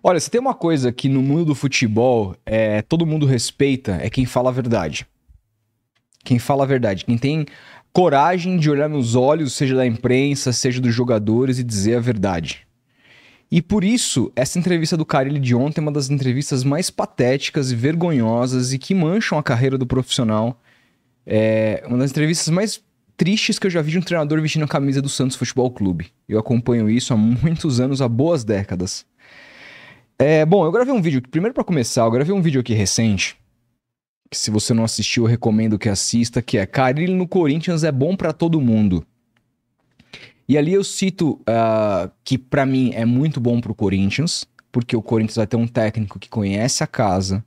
Olha, se tem uma coisa que no mundo do futebol todo mundo respeita, é quem fala a verdade. Quem fala a verdade. Quem tem coragem de olhar nos olhos, seja da imprensa, seja dos jogadores, e dizer a verdade. E por isso, essa entrevista do Carille de ontem é uma das entrevistas mais patéticas e vergonhosas e que mancham a carreira do profissional. É uma das entrevistas mais tristes que eu já vi de um treinador vestindo a camisa do Santos Futebol Clube. Eu acompanho isso há muitos anos, há boas décadas. Bom, eu gravei um vídeo, primeiro pra começar, eu gravei um vídeo aqui recente, que se você não assistiu, eu recomendo que assista, que é Carille no Corinthians é bom pra todo mundo. E ali eu cito que pra mim é muito bom pro Corinthians, porque o Corinthians vai ter um técnico que conhece a casa,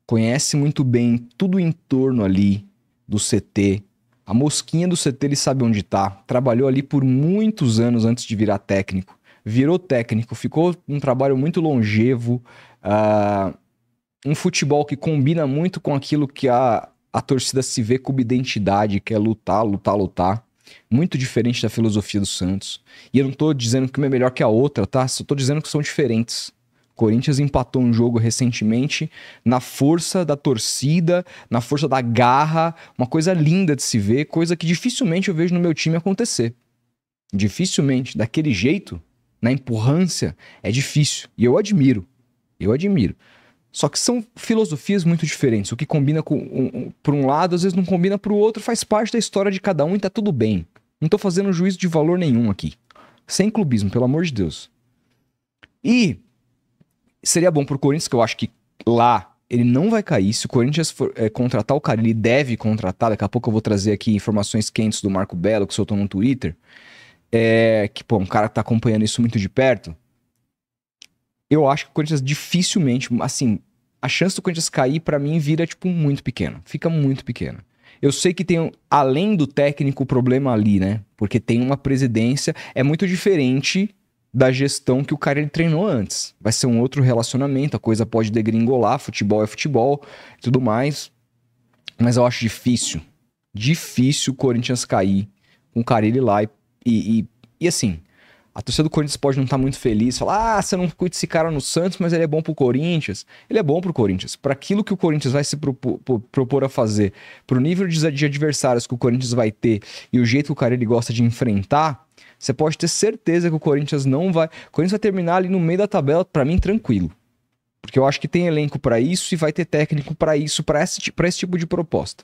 conhece muito bem tudo em torno ali do CT, a mosquinha do CT ele sabe onde tá, trabalhou ali por muitos anos antes de virar técnico, virou técnico, ficou um trabalho muito longevo, um futebol que combina muito com aquilo que a torcida se vê como identidade, que é lutar, lutar, lutar. Muito diferente da filosofia do Santos. E eu não tô dizendo que uma é melhor que a outra, tá? Só tô dizendo que são diferentes. O Corinthians empatou um jogo recentemente na força da torcida, na força da garra, uma coisa linda de se ver, coisa que dificilmente eu vejo no meu time acontecer. Dificilmente. Daquele jeito, na empurrância, é difícil. E eu admiro. Eu admiro. Só que são filosofias muito diferentes. O que combina por um lado, às vezes não combina pro outro, faz parte da história de cada um e tá tudo bem. Não tô fazendo juízo de valor nenhum aqui. Sem clubismo, pelo amor de Deus. E seria bom pro Corinthians, que eu acho que lá ele não vai cair. Se o Corinthians for contratar o cara, ele deve contratar. Daqui a pouco eu vou trazer aqui informações quentes do Marco Belo, que soltou no Twitter. Que, pô, um cara que tá acompanhando isso muito de perto. Eu acho que o Corinthians dificilmente, assim, a chance do Corinthians cair pra mim vira, tipo, muito pequena. Fica muito pequena. Eu sei que tem, além do técnico, o problema ali, né? Porque tem uma presidência, é muito diferente da gestão que o cara ele treinou antes. Vai ser um outro relacionamento, a coisa pode degringolar, futebol é futebol, tudo mais. Mas eu acho difícil o Corinthians cair com o Carille lá e assim... A torcida do Corinthians pode não estar muito feliz, falar, você não cuida desse cara no Santos, mas ele é bom pro Corinthians. Ele é bom pro Corinthians. Para aquilo que o Corinthians vai se propor a fazer, pro nível de adversários que o Corinthians vai ter e o jeito que o cara ele gosta de enfrentar, você pode ter certeza que o Corinthians não vai... O Corinthians vai terminar ali no meio da tabela, para mim, tranquilo. Porque eu acho que tem elenco para isso e vai ter técnico para isso, para esse tipo de proposta.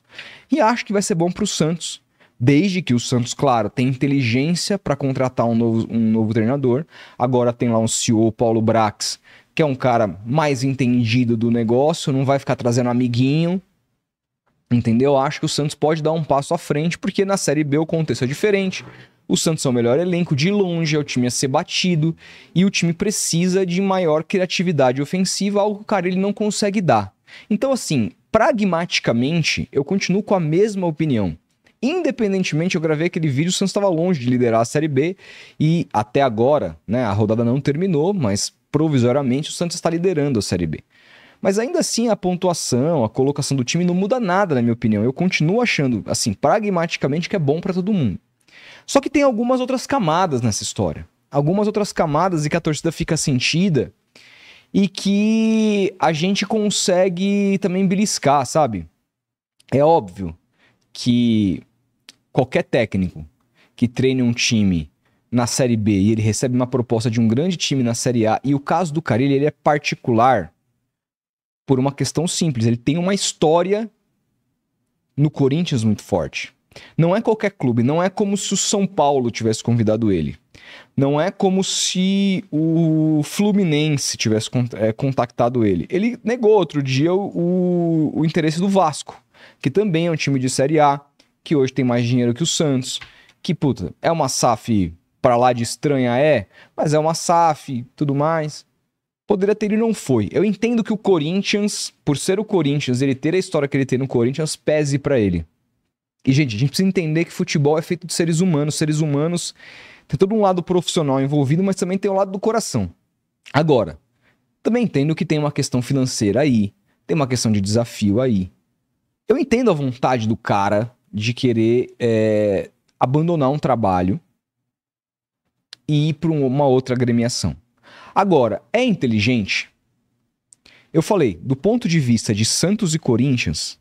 E acho que vai ser bom pro Santos. Desde que o Santos, claro, tem inteligência para contratar um novo treinador. Agora tem lá um CEO, Paulo Brax, que é um cara mais entendido do negócio, não vai ficar trazendo amiguinho, entendeu? Acho que o Santos pode dar um passo à frente, porque na Série B o contexto é diferente. O Santos é o melhor elenco, de longe, é o time a ser batido, e o time precisa de maior criatividade ofensiva, algo que o cara ele não consegue dar. Então, assim, pragmaticamente, eu continuo com a mesma opinião. Independentemente, eu gravei aquele vídeo, o Santos estava longe de liderar a Série B e até agora, né, a rodada não terminou, mas provisoriamente o Santos está liderando a Série B. Mas ainda assim, a pontuação, a colocação do time não muda nada, na minha opinião. Eu continuo achando, assim, pragmaticamente que é bom para todo mundo. Só que tem algumas outras camadas nessa história. Algumas outras camadas e que a torcida fica sentida e que a gente consegue também beliscar, sabe? É óbvio que qualquer técnico que treine um time na Série B e ele recebe uma proposta de um grande time na Série A, e o caso do Carille, ele é particular por uma questão simples, ele tem uma história no Corinthians muito forte. Não é qualquer clube, não é como se o São Paulo tivesse convidado ele. Não é como se o Fluminense tivesse contactado ele. Ele negou outro dia o interesse do Vasco, que também é um time de Série A, que hoje tem mais dinheiro que o Santos, que, puta, é uma SAF pra lá de estranha, mas é uma SAF, tudo mais. Poderia ter e não foi. Eu entendo que o Corinthians, por ser o Corinthians, ele ter a história que ele tem no Corinthians, pese pra ele. E, gente, a gente precisa entender que futebol é feito de seres humanos. Seres humanos tem todo um lado profissional envolvido, mas também tem o lado do coração. Agora, também entendo que tem uma questão financeira aí, tem uma questão de desafio aí. Eu entendo a vontade do cara de querer abandonar um trabalho e ir para uma outra agremiação. Agora, é inteligente? Eu falei, do ponto de vista de Santos e Corinthians,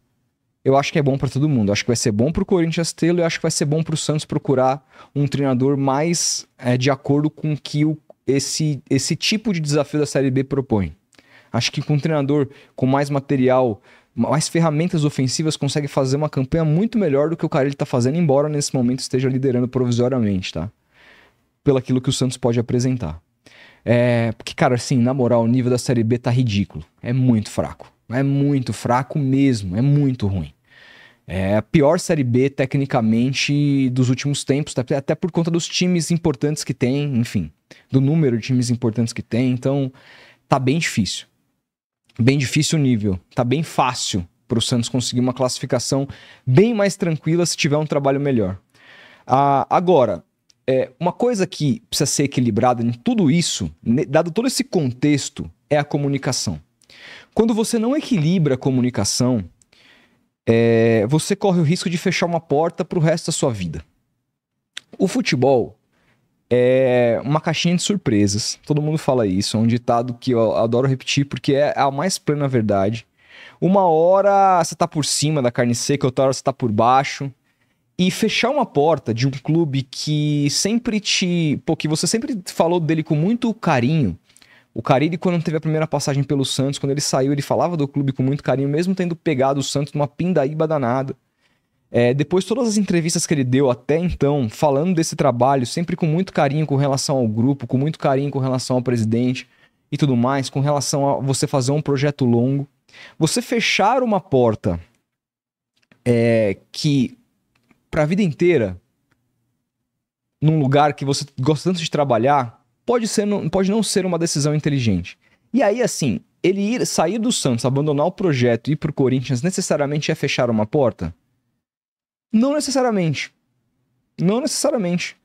eu acho que é bom pra todo mundo. Eu acho que vai ser bom pro Corinthians tê-lo e eu acho que vai ser bom pro Santos procurar um treinador mais de acordo com o que esse tipo de desafio da Série B propõe. Acho que com um treinador com mais material, mais ferramentas ofensivas, consegue fazer uma campanha muito melhor do que o Carille tá fazendo, embora nesse momento esteja liderando provisoriamente, tá? Pelo aquilo que o Santos pode apresentar. Porque, cara, assim, na moral, o nível da Série B tá ridículo. É muito fraco. É muito fraco mesmo. É muito ruim. É a pior Série B, tecnicamente, dos últimos tempos, até por conta dos times importantes que tem, enfim, do número de times importantes que tem. Então, tá bem difícil. Bem difícil o nível. Tá bem fácil pro Santos conseguir uma classificação bem mais tranquila se tiver um trabalho melhor. Agora, uma coisa que precisa ser equilibrada em tudo isso, dado todo esse contexto, é a comunicação. Quando você não equilibra a comunicação, você corre o risco de fechar uma porta pro resto da sua vida. O futebol é uma caixinha de surpresas. Todo mundo fala isso. É um ditado que eu adoro repetir porque é a mais plena verdade. Uma hora você tá por cima da carne seca, outra hora você tá por baixo. E fechar uma porta de um clube que sempre que você sempre falou dele com muito carinho. O Carille, quando teve a primeira passagem pelo Santos, quando ele saiu, ele falava do clube com muito carinho, mesmo tendo pegado o Santos numa pindaíba danada. Depois, todas as entrevistas que ele deu até então, falando desse trabalho, sempre com muito carinho com relação ao grupo, com muito carinho com relação ao presidente e tudo mais, com relação a você fazer um projeto longo. Você fechar uma porta que, para a vida inteira, num lugar que você gosta tanto de trabalhar, pode não ser uma decisão inteligente. E aí, assim, ele sair do Santos, abandonar o projeto e ir pro Corinthians, necessariamente é fechar uma porta? Não necessariamente. Não necessariamente.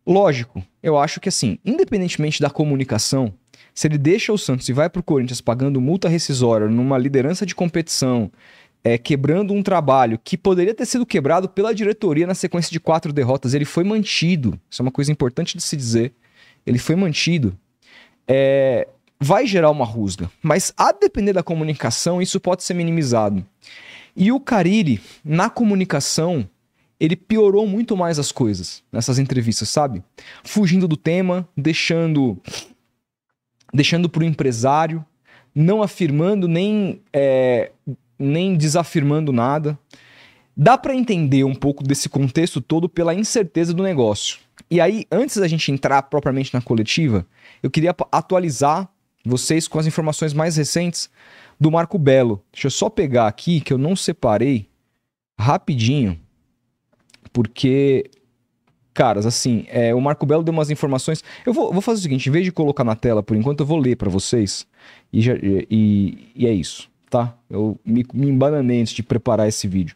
Lógico, eu acho que assim, independentemente da comunicação, se ele deixa o Santos e vai pro Corinthians pagando multa rescisória numa liderança de competição, quebrando um trabalho que poderia ter sido quebrado pela diretoria na sequência de 4 derrotas, ele foi mantido. Isso é uma coisa importante de se dizer. Ele foi mantido. Vai gerar uma rusga. Mas a depender da comunicação, isso pode ser minimizado. E o Carille, na comunicação, ele piorou muito mais as coisas nessas entrevistas, sabe? Fugindo do tema, deixando pro empresário, não afirmando nem desafirmando nada. Dá para entender um pouco desse contexto todo pela incerteza do negócio. E aí, antes da gente entrar propriamente na coletiva, eu queria atualizar vocês com as informações mais recentes do Marco Belo. Deixa eu só pegar aqui, que eu não separei rapidinho, porque, caras, assim, o Marco Belo deu umas informações. Eu vou fazer o seguinte, em vez de colocar na tela por enquanto, eu vou ler para vocês, e é isso, tá? Eu me embananei antes de preparar esse vídeo.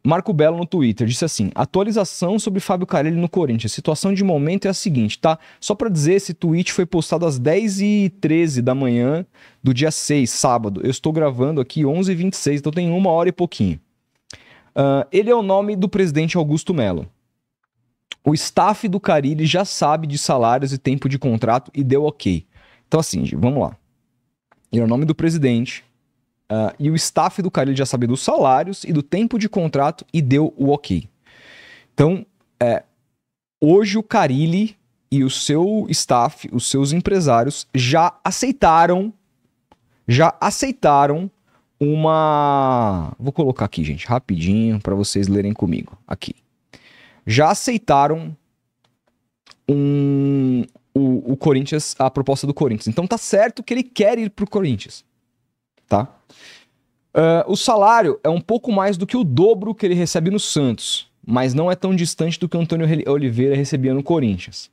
Marco Belo no Twitter disse assim: atualização sobre Fábio Carille no Corinthians. A situação de momento é a seguinte, tá? Só pra dizer, esse tweet foi postado às 10h13 da manhã do dia 6, sábado. Eu estou gravando aqui 11h26, então tem 1 hora e pouquinho. Ele é o nome do presidente Augusto Melo. O staff do Carille já sabe de salários e tempo de contrato e deu ok. Então assim, vamos lá. Ele é o nome do presidente. E o staff do Carille já sabia dos salários e do tempo de contrato e deu o ok. Então, hoje o Carille e o seu staff, os seus empresários, já aceitaram uma... Vou colocar aqui, gente, rapidinho, para vocês lerem comigo. Aqui. Já aceitaram o Corinthians, a proposta do Corinthians. Então tá certo que ele quer ir pro Corinthians. Tá? O salário é um pouco mais do que o dobro que ele recebe no Santos, mas não é tão distante do que o Antônio Oliveira recebia no Corinthians.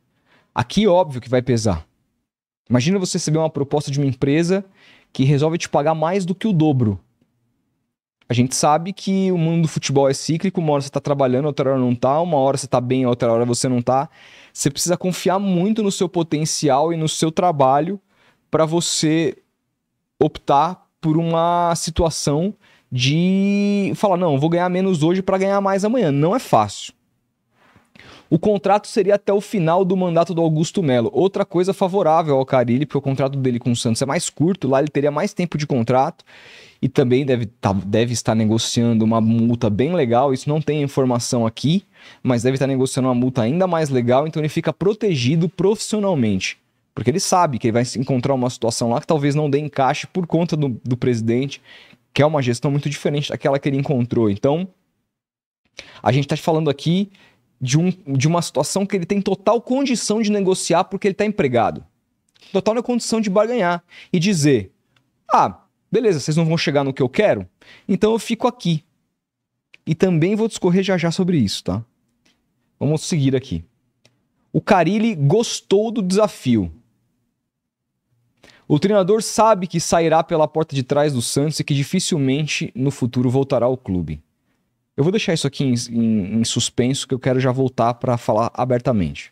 Aqui, óbvio que vai pesar. Imagina você receber uma proposta de uma empresa que resolve te pagar mais do que o dobro. A gente sabe que o mundo do futebol é cíclico, uma hora você tá trabalhando, outra hora não tá, uma hora você tá bem, outra hora você não tá. Você precisa confiar muito no seu potencial e no seu trabalho para você optar por uma situação de falar, não, vou ganhar menos hoje para ganhar mais amanhã. Não é fácil. O contrato seria até o final do mandato do Augusto Melo. Outra coisa favorável ao Carille, porque o contrato dele com o Santos é mais curto, lá ele teria mais tempo de contrato e também deve estar negociando uma multa bem legal. Isso não tem informação aqui, mas deve estar negociando uma multa ainda mais legal, então ele fica protegido profissionalmente. Porque ele sabe que ele vai encontrar uma situação lá que talvez não dê encaixe por conta do presidente, que é uma gestão muito diferente daquela que ele encontrou. Então, a gente está falando aqui de uma situação que ele tem total condição de negociar porque ele está empregado. Total na condição de barganhar e dizer, beleza, vocês não vão chegar no que eu quero? Então eu fico aqui. E também vou discorrer já sobre isso, tá? Vamos seguir aqui. O Carille gostou do desafio. O treinador sabe que sairá pela porta de trás do Santos e que dificilmente no futuro voltará ao clube. Eu vou deixar isso aqui em suspenso, que eu quero já voltar para falar abertamente.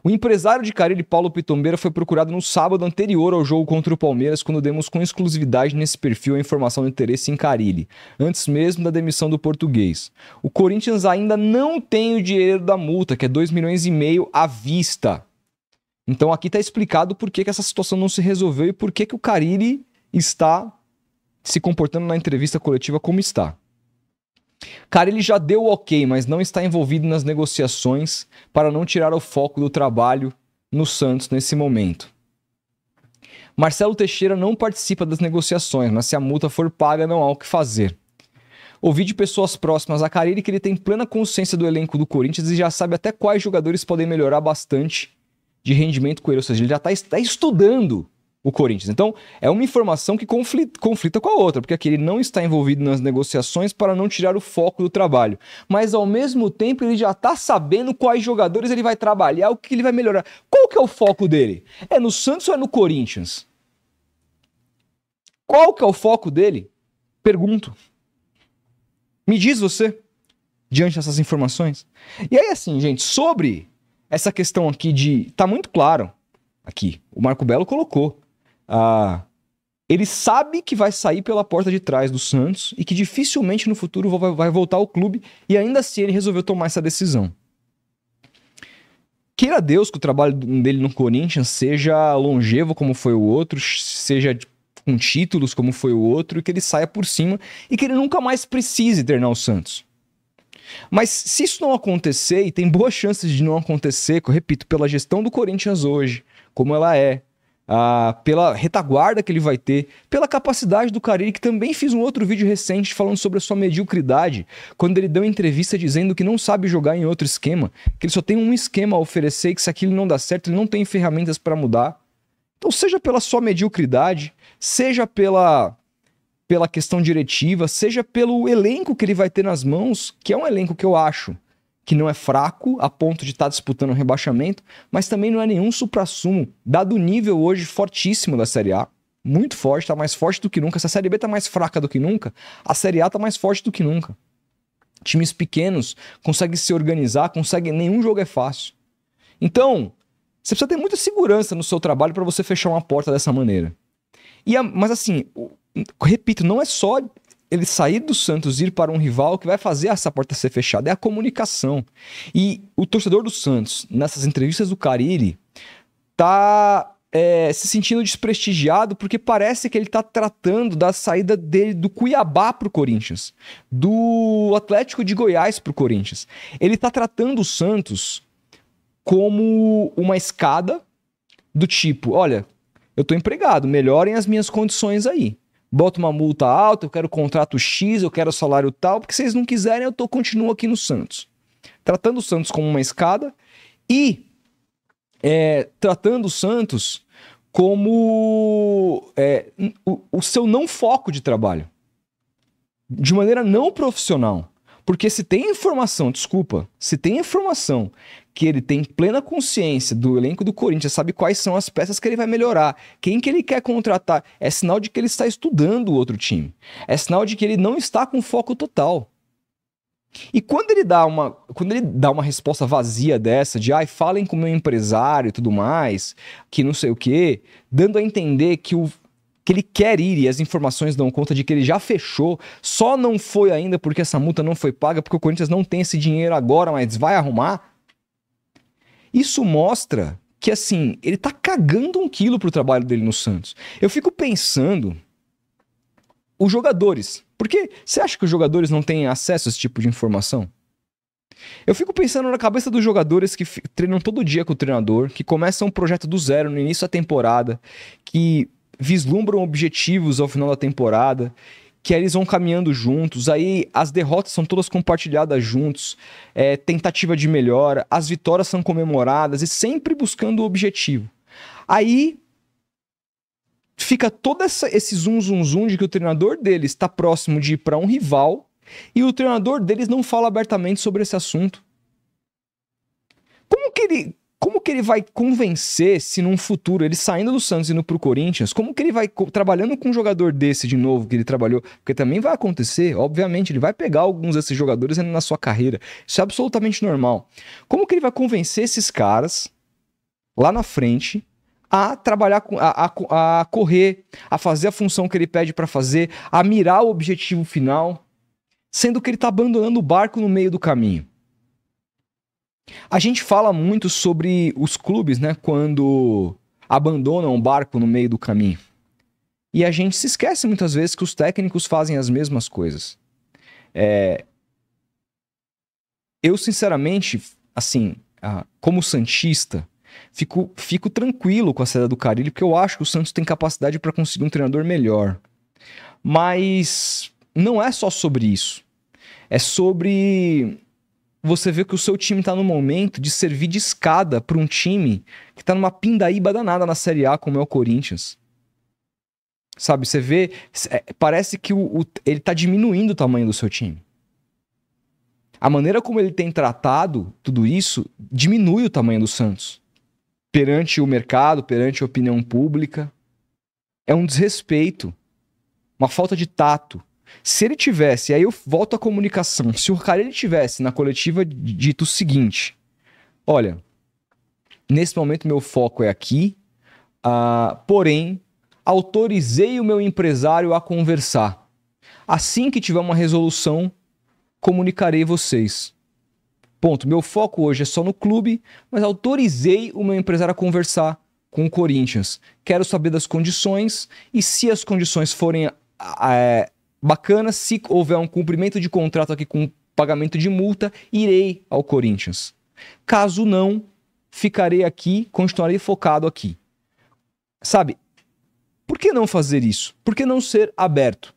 O empresário de Carille, Paulo Pitombeira, foi procurado no sábado anterior ao jogo contra o Palmeiras, quando demos com exclusividade nesse perfil a informação de interesse em Carille, antes mesmo da demissão do português. O Corinthians ainda não tem o dinheiro da multa, que é 2,5 milhões à vista. Então aqui está explicado por que essa situação não se resolveu e por que o Carille está se comportando na entrevista coletiva como está. Carille já deu o ok, mas não está envolvido nas negociações para não tirar o foco do trabalho no Santos nesse momento. Marcelo Teixeira não participa das negociações, mas se a multa for paga não há o que fazer. Ouvi de pessoas próximas a Carille que ele tem plena consciência do elenco do Corinthians e já sabe até quais jogadores podem melhorar bastante de rendimento com ele, ou seja, ele já está estudando o Corinthians. Então, é uma informação que conflita com a outra, porque aqui ele não está envolvido nas negociações para não tirar o foco do trabalho. Mas, ao mesmo tempo, ele já está sabendo quais jogadores ele vai trabalhar, o que ele vai melhorar. Qual que é o foco dele? É no Santos ou é no Corinthians? Qual que é o foco dele? Pergunto. Me diz você, diante dessas informações. E aí, assim, gente, sobre essa questão aqui de... Tá muito claro aqui. O Marco Belo colocou. Ele sabe que vai sair pela porta de trás do Santos e que dificilmente no futuro vai voltar ao clube, e ainda assim ele resolveu tomar essa decisão. Queira Deus que o trabalho dele no Corinthians seja longevo como foi o outro, seja com títulos como foi o outro, e que ele saia por cima e que ele nunca mais precise treinar o Santos. Mas se isso não acontecer, e tem boas chances de não acontecer, que eu repito, pela gestão do Corinthians hoje, como ela é, pela retaguarda que ele vai ter, pela capacidade do Carille, que também fiz um outro vídeo recente falando sobre a sua mediocridade, quando ele deu entrevista dizendo que não sabe jogar em outro esquema, que ele só tem um esquema a oferecer e que se aquilo não dá certo, ele não tem ferramentas para mudar. Então, seja pela sua mediocridade, seja pela questão diretiva, seja pelo elenco que ele vai ter nas mãos, que é um elenco que eu acho que não é fraco a ponto de estar disputando um rebaixamento, mas também não é nenhum suprassumo, dado o nível hoje fortíssimo da Série A. Muito forte, tá mais forte do que nunca. Se a Série B tá mais fraca do que nunca, a Série A tá mais forte do que nunca. Times pequenos conseguem se organizar, nenhum jogo é fácil. Então, você precisa ter muita segurança no seu trabalho para você fechar uma porta dessa maneira. Mas assim, repito, não é só ele sair do Santos e ir para um rival que vai fazer essa porta ser fechada, é a comunicação. E o torcedor do Santos, nessas entrevistas do Carille, tá se sentindo desprestigiado porque parece que ele tá tratando da saída dele do Cuiabá pro Corinthians, do Atlético de Goiás pro Corinthians. Ele tá tratando o Santos como uma escada do tipo, olha, eu tô empregado, melhorem as minhas condições aí. Bota uma multa alta, eu quero contrato X, eu quero salário tal, porque se vocês não quiserem, eu continuo aqui no Santos. Tratando o Santos como uma escada e tratando o Santos como o seu não foco de trabalho. De maneira não profissional. Porque se tem informação que ele tem plena consciência do elenco do Corinthians, sabe quais são as peças que ele vai melhorar, quem que ele quer contratar, é sinal de que ele está estudando o outro time. É sinal de que ele não está com foco total. E quando ele dá uma resposta vazia dessa, de falem com o meu empresário e tudo mais, que não sei o quê, dando a entender que ele quer ir e as informações dão conta de que ele já fechou, só não foi ainda porque essa multa não foi paga, porque o Corinthians não tem esse dinheiro agora, mas vai arrumar. Isso mostra que, assim, ele tá cagando um quilo pro trabalho dele no Santos. Eu fico pensando, os jogadores, porque você acha que os jogadores não têm acesso a esse tipo de informação? Eu fico pensando na cabeça dos jogadores que treinam todo dia com o treinador, que começam um projeto do zero no início da temporada, que vislumbram objetivos ao final da temporada, que eles vão caminhando juntos, aí as derrotas são todas compartilhadas juntos, tentativa de melhora, as vitórias são comemoradas e sempre buscando o objetivo. Aí fica todo esse zum de que o treinador deles está próximo de ir para um rival e o treinador deles não fala abertamente sobre esse assunto. Como que ele vai convencer se num futuro, ele saindo do Santos e indo pro Corinthians, como que ele vai, trabalhando com um jogador desse de novo, que ele trabalhou, porque também vai acontecer, obviamente, ele vai pegar alguns desses jogadores na sua carreira, isso é absolutamente normal. Como que ele vai convencer esses caras, lá na frente, a trabalhar, a correr, a fazer a função que ele pede para fazer, a mirar o objetivo final, sendo que ele tá abandonando o barco no meio do caminho? A gente fala muito sobre os clubes, né, quando abandonam o barco no meio do caminho. E a gente se esquece muitas vezes que os técnicos fazem as mesmas coisas. Eu, sinceramente, assim, como santista, fico tranquilo com a saída do Carille, porque eu acho que o Santos tem capacidade para conseguir um treinador melhor. Mas não é só sobre isso. É sobre você ver que o seu time tá no momento de servir de escada para um time que tá numa pindaíba danada na Série A, como é o Corinthians. Sabe, você vê, parece que ele tá diminuindo o tamanho do seu time. A maneira como ele tem tratado tudo isso diminui o tamanho do Santos. Perante o mercado, perante a opinião pública. É um desrespeito, uma falta de tato. Se ele tivesse, aí eu volto à comunicação, se o Carille tivesse na coletiva dito o seguinte: olha, nesse momento meu foco é aqui, porém, autorizei o meu empresário a conversar. Assim que tiver uma resolução, comunicarei vocês. Ponto. Meu foco hoje é só no clube, mas autorizei o meu empresário a conversar com o Corinthians. Quero saber das condições e se as condições forem bacana, se houver um cumprimento de contrato aqui com pagamento de multa, irei ao Corinthians. Caso não, ficarei aqui, continuarei focado aqui. Sabe, por que não fazer isso? Por que não ser aberto?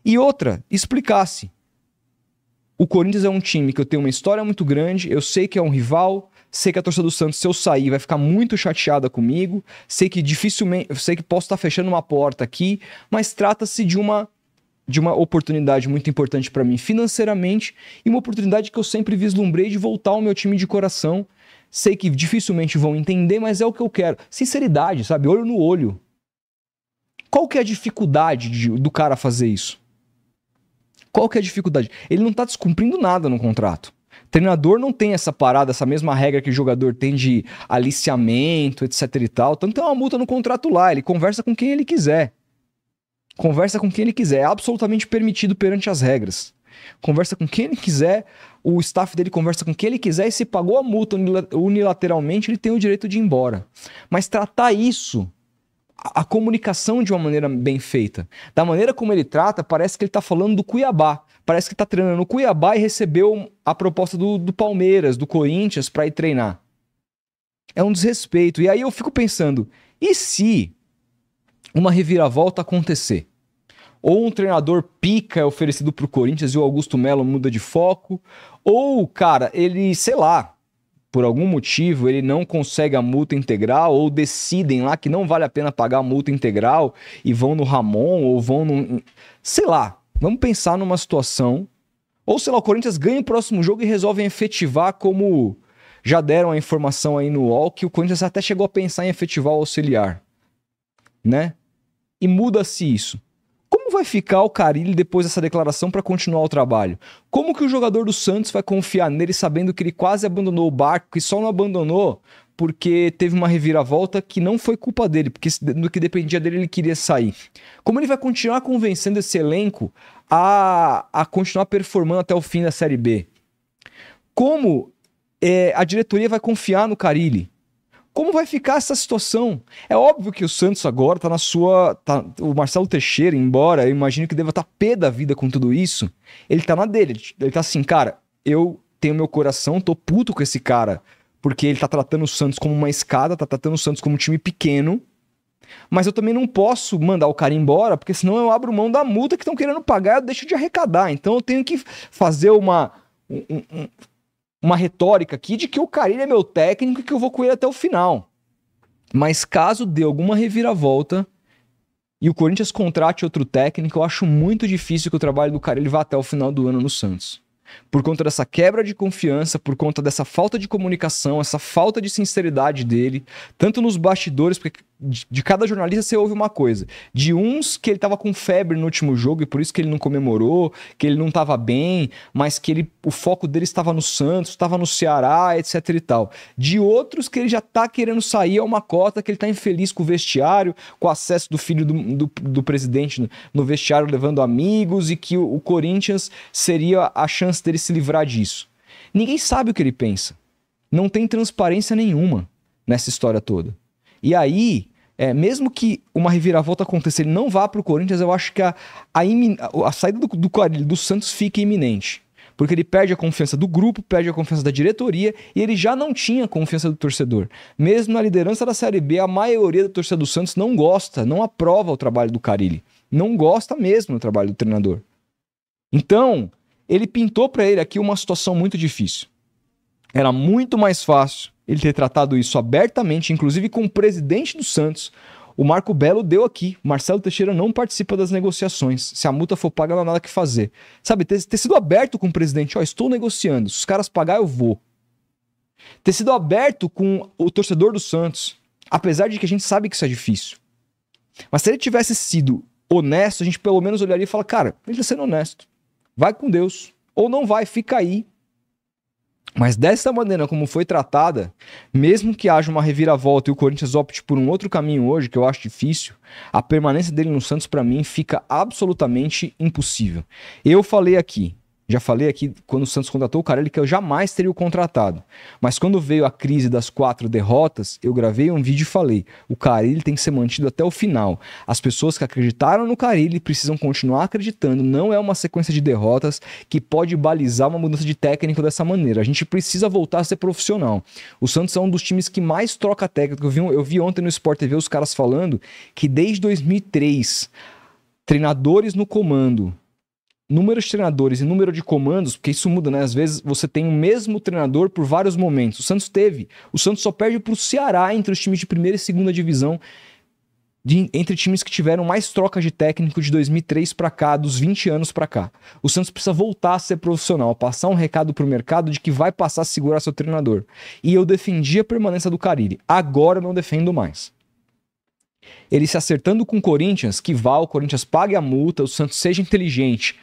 E outra, explicasse. O Corinthians é um time que eu tenho uma história muito grande, eu sei que é um rival, sei que a torcida do Santos, se eu sair, vai ficar muito chateada comigo, sei que posso estar fechando uma porta aqui, mas trata-se de uma oportunidade muito importante para mim financeiramente e uma oportunidade que eu sempre vislumbrei de voltar ao meu time de coração. Sei que dificilmente vão entender, mas é o que eu quero. Sinceridade, sabe? Olho no olho. Qual que é a dificuldade do cara fazer isso? Qual que é a dificuldade? Ele não tá descumprindo nada no contrato. Treinador não tem essa parada, essa mesma regra que o jogador tem de aliciamento, etc e tal. Tanto tem uma multa no contrato lá, ele conversa com quem ele quiser. Conversa com quem ele quiser, é absolutamente permitido perante as regras. Conversa com quem ele quiser, o staff dele conversa com quem ele quiser e se pagou a multa unilateralmente, ele tem o direito de ir embora. Mas tratar isso, a comunicação de uma maneira bem feita, da maneira como ele trata, parece que ele tá falando do Cuiabá. Parece que tá treinando no Cuiabá e recebeu a proposta do Palmeiras, do Corinthians para ir treinar. É um desrespeito. E aí eu fico pensando, e se uma reviravolta acontecer? Ou um treinador pica é oferecido pro Corinthians e o Augusto Melo muda de foco, ou, cara, ele, sei lá, por algum motivo ele não consegue a multa integral, ou decidem lá que não vale a pena pagar a multa integral e vão no Ramon, ou vão no... Sei lá, vamos pensar numa situação, ou sei lá, o Corinthians ganha o próximo jogo e resolvem efetivar, como já deram a informação aí no UOL, que o Corinthians até chegou a pensar em efetivar o auxiliar, né? E muda-se isso. Como vai ficar o Carille depois dessa declaração para continuar o trabalho? Como que o jogador do Santos vai confiar nele sabendo que ele quase abandonou o barco, que só não abandonou porque teve uma reviravolta que não foi culpa dele, porque do que dependia dele ele queria sair? Como ele vai continuar convencendo esse elenco a continuar performando até o fim da Série B? Como a diretoria vai confiar no Carille. Como vai ficar essa situação? É óbvio que o Santos agora tá na sua... o Marcelo Teixeira, embora eu imagino que deva estar pé da vida com tudo isso, ele tá na dele. Ele tá assim, cara, eu tenho meu coração, tô puto com esse cara, porque ele tá tratando o Santos como uma escada, tá tratando o Santos como um time pequeno, mas eu também não posso mandar o cara embora, porque senão eu abro mão da multa que estão querendo pagar e eu deixo de arrecadar. Então eu tenho que fazer uma retórica aqui de que o Carille é meu técnico e que eu vou com ele até o final. Mas caso dê alguma reviravolta e o Corinthians contrate outro técnico, eu acho muito difícil que o trabalho do Carille vá até o final do ano no Santos. Por conta dessa quebra de confiança, por conta dessa falta de comunicação, essa falta de sinceridade dele, tanto nos bastidores, porque de cada jornalista você ouve uma coisa. De uns que ele tava com febre no último jogo e por isso que ele não comemorou, que ele não tava bem, mas que o foco dele estava no Santos, estava no Ceará, etc e tal. De outros que ele já tá querendo sair a uma cota, que ele tá infeliz com o vestiário, com o acesso do filho do presidente no vestiário levando amigos e que o Corinthians seria a chance dele se livrar disso. Ninguém sabe o que ele pensa. Não tem transparência nenhuma nessa história toda. E aí, mesmo que uma reviravolta aconteça, ele não vá para o Corinthians, eu acho que a saída do Carille, do Santos fica iminente. Porque ele perde a confiança do grupo, perde a confiança da diretoria e ele já não tinha confiança do torcedor. Mesmo na liderança da Série B, a maioria da torcida do Santos não gosta, não aprova o trabalho do Carille. Não gosta mesmo do trabalho do treinador. Então, ele pintou para ele aqui uma situação muito difícil. Era muito mais fácil ele ter tratado isso abertamente, inclusive com o presidente do Santos. O Marco Belo deu aqui. Marcelo Teixeira não participa das negociações. Se a multa for paga, não há nada que fazer. Sabe, ter sido aberto com o presidente. Estou negociando. Se os caras pagar, eu vou. Ter sido aberto com o torcedor do Santos. Apesar de que a gente sabe que isso é difícil. Mas se ele tivesse sido honesto, a gente pelo menos olharia e fala, cara, ele está sendo honesto. Vai com Deus. Ou não vai, fica aí. Mas dessa maneira como foi tratada, mesmo que haja uma reviravolta e o Corinthians opte por um outro caminho hoje, que eu acho difícil, a permanência dele no Santos, para mim, fica absolutamente impossível. Já falei aqui, quando o Santos contratou o Carille, que eu jamais teria o contratado. Mas quando veio a crise das 4 derrotas, eu gravei um vídeo e falei, o Carille tem que ser mantido até o final. As pessoas que acreditaram no Carille precisam continuar acreditando. Não é uma sequência de derrotas que pode balizar uma mudança de técnico dessa maneira. A gente precisa voltar a ser profissional. O Santos é um dos times que mais troca técnico. Eu vi ontem no Sport TV os caras falando que desde 2003, treinadores no comando, número de treinadores e número de comandos, porque isso muda, né? Às vezes você tem o mesmo treinador por vários momentos. O Santos só perde para o Ceará entre os times de primeira e segunda divisão, entre times que tiveram mais trocas de técnico de 2003 para cá, dos 20 anos para cá. O Santos precisa voltar a ser profissional, passar um recado pro mercado de que vai passar a segurar seu treinador. E eu defendi a permanência do Carille. Agora eu não defendo mais. Ele se acertando com o Corinthians, o Corinthians pague a multa, o Santos seja inteligente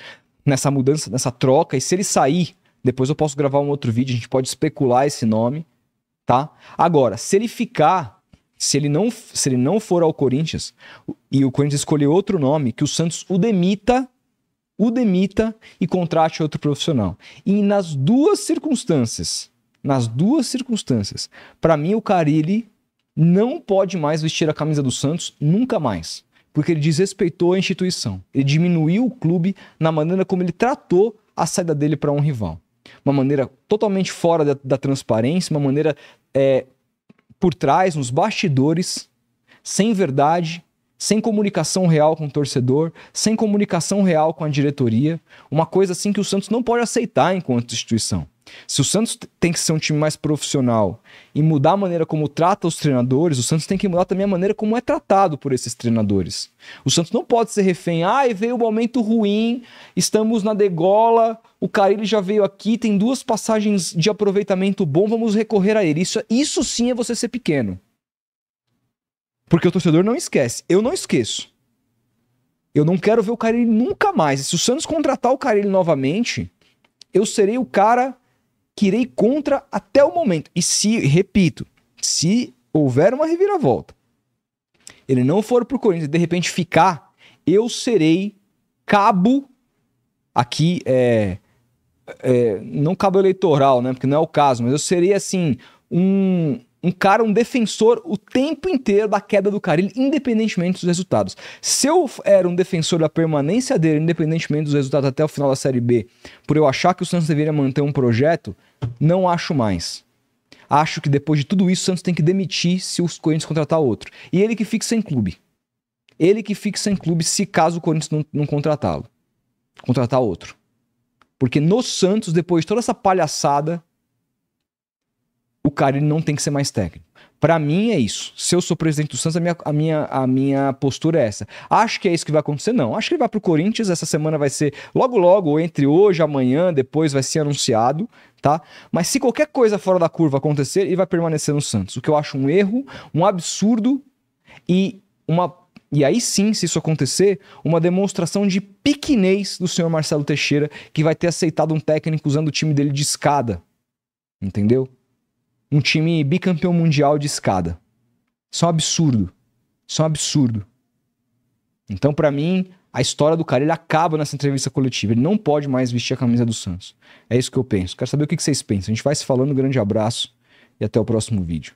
nessa mudança, nessa troca, e se ele sair, depois eu posso gravar um outro vídeo, a gente pode especular esse nome, tá? Agora, se ele não for ao Corinthians, e o Corinthians escolher outro nome, que o Santos o demita e contrate outro profissional. E nas duas circunstâncias, para mim o Carille não pode mais vestir a camisa do Santos, nunca mais. Porque ele desrespeitou a instituição. Ele diminuiu o clube na maneira como ele tratou a saída dele para um rival. Uma maneira totalmente fora da transparência, uma maneira por trás, nos bastidores, sem verdade, sem comunicação real com o torcedor, sem comunicação real com a diretoria. Uma coisa assim que o Santos não pode aceitar enquanto instituição. Se o Santos tem que ser um time mais profissional e mudar a maneira como trata os treinadores, o Santos tem que mudar também a maneira como é tratado por esses treinadores. O Santos não pode ser refém. Veio um momento ruim, estamos na degola, o Carille já veio aqui, tem 2 passagens de aproveitamento bom, vamos recorrer a ele. Isso sim é você ser pequeno. Porque o torcedor não esquece. Eu não esqueço. Eu não quero ver o Carille nunca mais. E se o Santos contratar o Carille novamente, eu serei o cara que irei contra até o momento. E se houver uma reviravolta, ele não for pro Corinthians e de repente ficar, eu serei cabo aqui, não cabo eleitoral, né? Porque não é o caso, mas eu seria, assim, um defensor o tempo inteiro da queda do Carille, independentemente dos resultados. Se eu era um defensor da permanência dele, independentemente dos resultados até o final da Série B, por eu achar que o Santos deveria manter um projeto, não acho mais. Acho que depois de tudo isso, o Santos tem que demitir se os Corinthians contratar outro. E ele que fique sem clube. Ele que fique sem clube se caso o Corinthians não contratá-lo. Contratar outro. Porque no Santos, depois de toda essa palhaçada, o Carille não tem que ser mais técnico. Pra mim é isso. Se eu sou presidente do Santos, a minha postura é essa. Acho que é isso que vai acontecer? Não. Acho que ele vai pro Corinthians, essa semana vai ser logo, ou entre hoje e amanhã, depois vai ser anunciado, tá? Mas se qualquer coisa fora da curva acontecer, ele vai permanecer no Santos. O que eu acho um erro, um absurdo e aí sim, se isso acontecer, uma demonstração de pequenez do senhor Marcelo Teixeira, que vai ter aceitado um técnico usando o time dele de escada. Entendeu? Um time bicampeão mundial de escada. Isso é um absurdo. Isso é um absurdo. Então, pra mim, a história do cara, ele acaba nessa entrevista coletiva. Ele não pode mais vestir a camisa do Santos. É isso que eu penso. Quero saber o que vocês pensam. A gente vai se falando. Um grande abraço e até o próximo vídeo.